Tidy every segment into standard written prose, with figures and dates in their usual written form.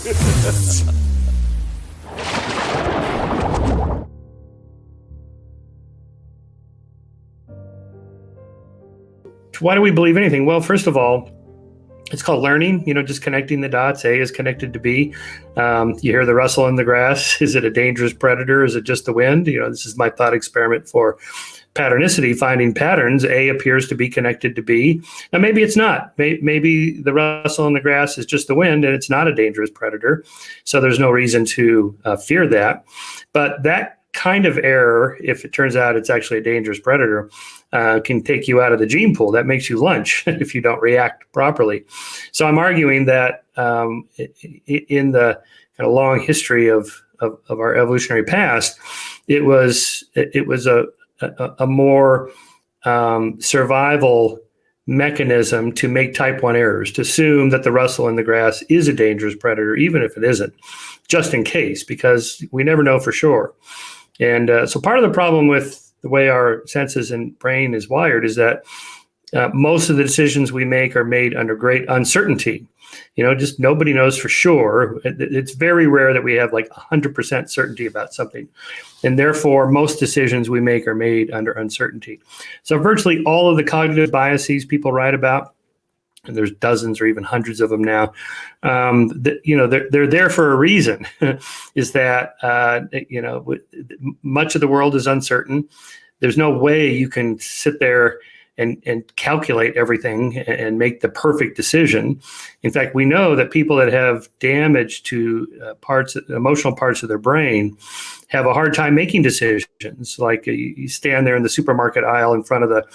Why do we believe anything? Well, first of all, it's called learning, just connecting the dots. A is connected to B. You hear the rustle in the grass. Is it a dangerous predator? Is it just the wind? This is my thought experiment for patternicity, finding patterns. A appears to be connected to B. Now, maybe it's not. Maybe the rustle in the grass is just the wind and it's not a dangerous predator. So there's no reason to fear that. But that kind of error, if it turns out it's actually a dangerous predator, can take you out of the gene pool. That makes you lunch if you don't react properly. So I'm arguing that in the kind of long history of our evolutionary past, it was a more survival mechanism to make type 1 errors, to assume that the rustle in the grass is a dangerous predator, even if it isn't, just in case, because we never know for sure. And so part of the problem with the way our senses and brain is wired is that most of the decisions we make are made under great uncertainty. Just nobody knows for sure. It's very rare that we have like 100% certainty about something. And therefore, most decisions we make are made under uncertainty. So virtually all of the cognitive biases people write about, and there's dozens or even hundreds of them now, they're there for a reason. Is that, much of the world is uncertain. There's no way you can sit there and calculate everything and make the perfect decision. In fact, we know that people that have damage to emotional parts of their brain have a hard time making decisions. Like you stand there in the supermarket aisle in front of the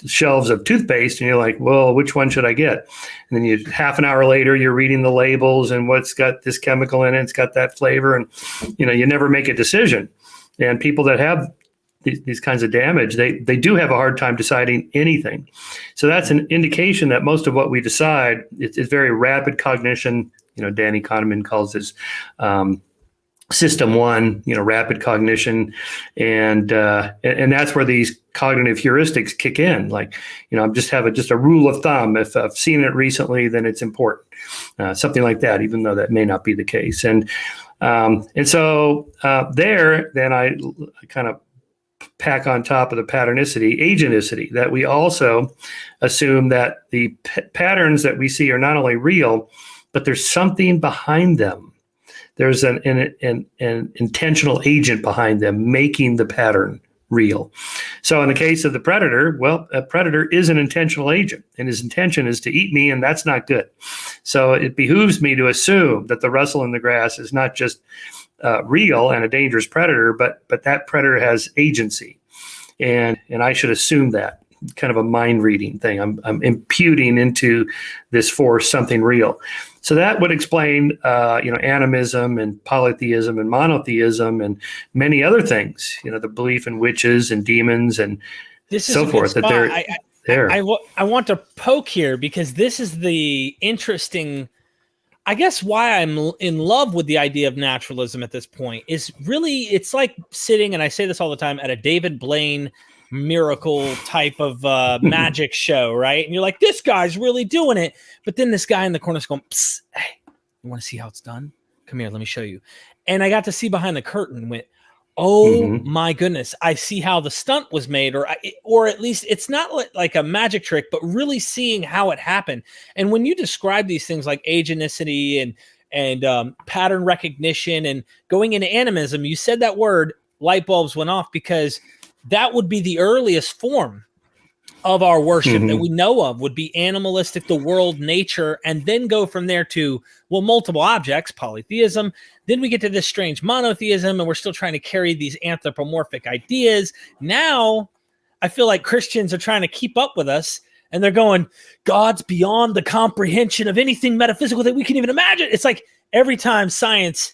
shelves of toothpaste, and you're like, well, which one should I get? And then half an hour later, you're reading the labels and what's got this chemical in it, it's got that flavor, and you never make a decision. And people that have these kinds of damage, they do have a hard time deciding anything. So that's an indication that most of what we decide is very rapid cognition. Danny Kahneman calls this system 1, rapid cognition, and that's where these cognitive heuristics kick in. Like, I'm just have just a rule of thumb. If I've seen it recently, then it's important, something like that, even though that may not be the case. And so then I kind of pack on top of the patternicity, agenticity, that we also assume that the patterns that we see are not only real, but there's something behind them. There's an intentional agent behind them making the pattern real. So in the case of the predator, well, a predator is an intentional agent, and his intention is to eat me, and that's not good. So it behooves me to assume that the rustle in the grass is not just real and a dangerous predator, but that predator has agency, and I should assume that. Kind of a mind reading thing. I'm imputing into this force something real. So that would explain, animism and polytheism and monotheism and many other things. The belief in witches and demons and so forth. That they're there. I want to poke here because this is the interesting. I guess why I'm in love with the idea of naturalism at this point is really it's like sitting, and I say this all the time, at a David Blaine miracle type of magic show, right? And you're like, this guy's really doing it. But then this guy in the corner is going, psst, hey, you want to see how it's done? Come here, let me show you. And I got to see behind the curtain and went, oh my goodness, I see how the stunt was made, or at least it's not like a magic trick, but really seeing how it happened. And when you describe these things like agenticity and pattern recognition and going into animism, you said that word, light bulbs went off, because that would be the earliest form of our worship that we know of, would be animalistic, the world, nature, and then go from there to, well, multiple objects, polytheism. Then we get to this strange monotheism, and we're still trying to carry these anthropomorphic ideas. Now, I feel like Christians are trying to keep up with us, and they're going, God's beyond the comprehension of anything metaphysical that we can even imagine. It's like every time science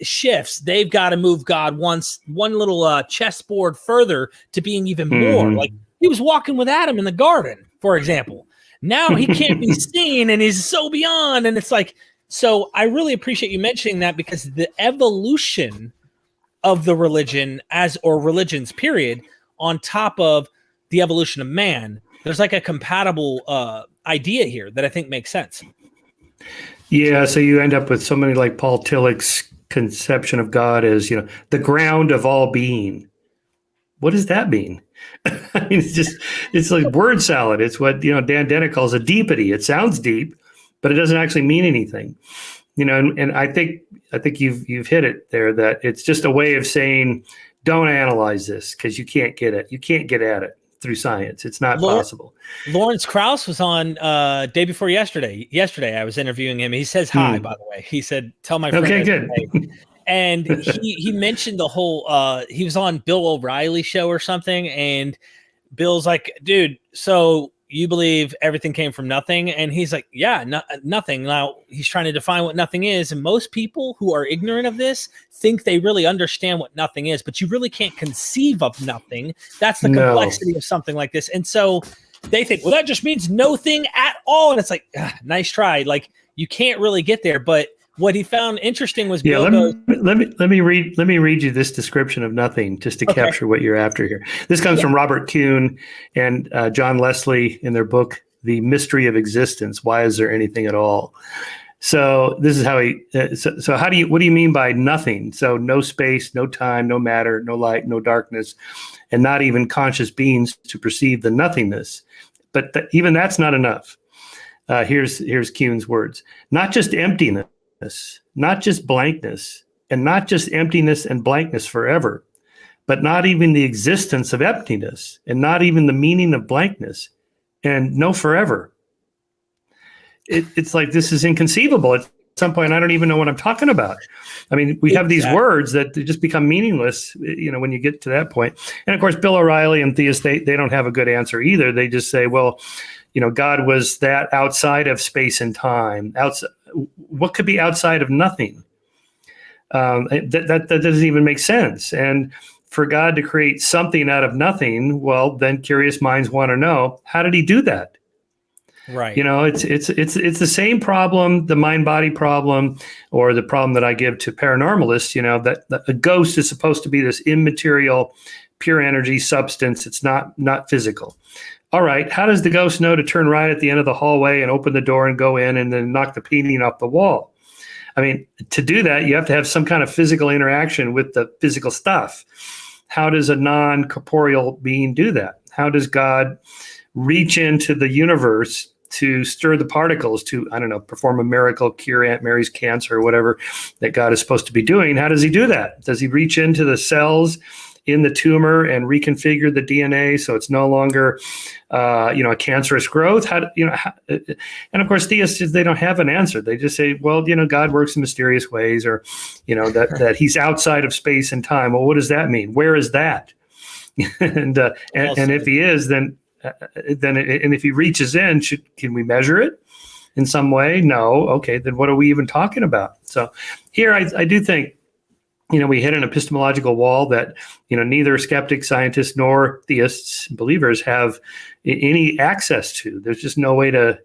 shifts, they've got to move God one little chessboard further to being even more. Like he was walking with Adam in the garden, for example. Now he can't be seen, and he's so beyond. And it's like, so I really appreciate you mentioning that, because the evolution of the religion or religions period, on top of the evolution of man, there's like a compatible idea here that I think makes sense. Yeah, so you end up with somebody like Paul Tillich's conception of God as, the ground of all being. What does that mean? I mean, it's like word salad. It's what, Dan Dennett calls a deepity. It sounds deep, but it doesn't actually mean anything. And I think you've hit it there, that it's just a way of saying, don't analyze this because you can't get it. You can't get at it through science. It's not possible. Lawrence Krauss was on day before yesterday. Yesterday, I was interviewing him. He says hi, by the way. He said, tell my friend. Okay, good. And he mentioned the whole, he was on Bill O'Reilly's show or something. And Bill's like, dude, so you believe everything came from nothing? And he's like, yeah, nothing. Now he's trying to define what nothing is. And most people who are ignorant of this think they really understand what nothing is, but you really can't conceive of nothing. That's the complexity of something like this. And so they think, well, that just means no thing at all. And it's like, nice try. Like, you can't really get there. But what he found interesting was, let me read you this description of nothing just to capture what you're after here. This comes from Robert Kuhn and John Leslie in their book, The Mystery of Existence. Why is there anything at all? So this is how what do you mean by nothing? So no space, no time, no matter, no light, no darkness, and not even conscious beings to perceive the nothingness. But even that's not enough. Here's Kuhn's words. Not just emptiness, not just blankness, and not just emptiness and blankness forever, but not even the existence of emptiness, and not even the meaning of blankness, and no forever. It's like, this is inconceivable. At some point, I don't even know what I'm talking about. I mean, we have these words that just become meaningless, when you get to that point. And of course, Bill O'Reilly and theists, they don't have a good answer either. They just say, well, God was that outside of space and time. What could be outside of nothing? That doesn't even make sense. And for God to create something out of nothing, well, then curious minds want to know, how did he do that? Right. It's the same problem, the mind-body problem, or the problem that I give to paranormalists, that a ghost is supposed to be this immaterial, pure energy substance. It's not physical. All right, how does the ghost know to turn right at the end of the hallway and open the door and go in and then knock the painting off the wall? I mean, to do that, you have to have some kind of physical interaction with the physical stuff. How does a non-corporeal being do that? How does God reach into the universe to stir the particles to, perform a miracle, cure Aunt Mary's cancer or whatever that God is supposed to be doing? How does he do that? Does he reach into the cells in the tumor and reconfigure the DNA so it's no longer, a cancerous growth? And of course, theists, they don't have an answer. They just say, well, God works in mysterious ways, or, that he's outside of space and time. Well, what does that mean? Where is that? and if he is, then if he reaches in, can we measure it in some way? No. Okay, then what are we even talking about? So here, I do think, we hit an epistemological wall that, neither skeptics, scientists, nor theists, believers have any access to. There's just no way to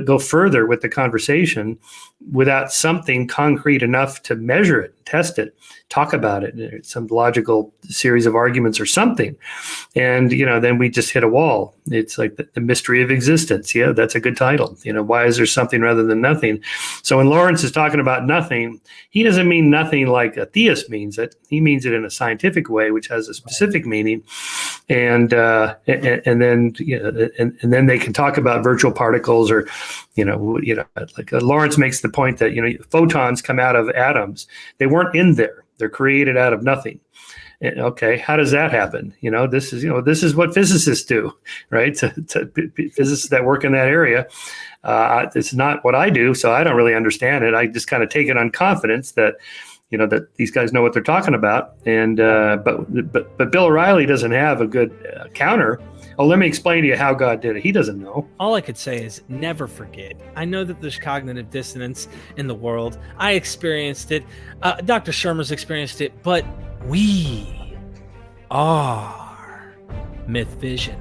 go further with the conversation without something concrete enough to measure it, test it, talk about it, some logical series of arguments or something. And, then we just hit a wall. It's like the mystery of existence. Yeah, that's a good title. Why is there something rather than nothing? So when Lawrence is talking about nothing, he doesn't mean nothing like a theist means it. He means it in a scientific way, which has a specific meaning. And then they can talk about virtual particles, or, like Lawrence makes the point that, photons come out of atoms. They weren't in there. They're created out of nothing. Okay, how does that happen? This is what physicists do, right? Physicists that work in that area. It's not what I do, so I don't really understand it. I just kind of take it on confidence that, that these guys know what they're talking about. And but Bill O'Reilly doesn't have a good counter. Oh, let me explain to you how God did it. He doesn't know. All I could say is never forget. I know that there's cognitive dissonance in the world. I experienced it. Dr. Shermer's experienced it. But we are Myth Vision.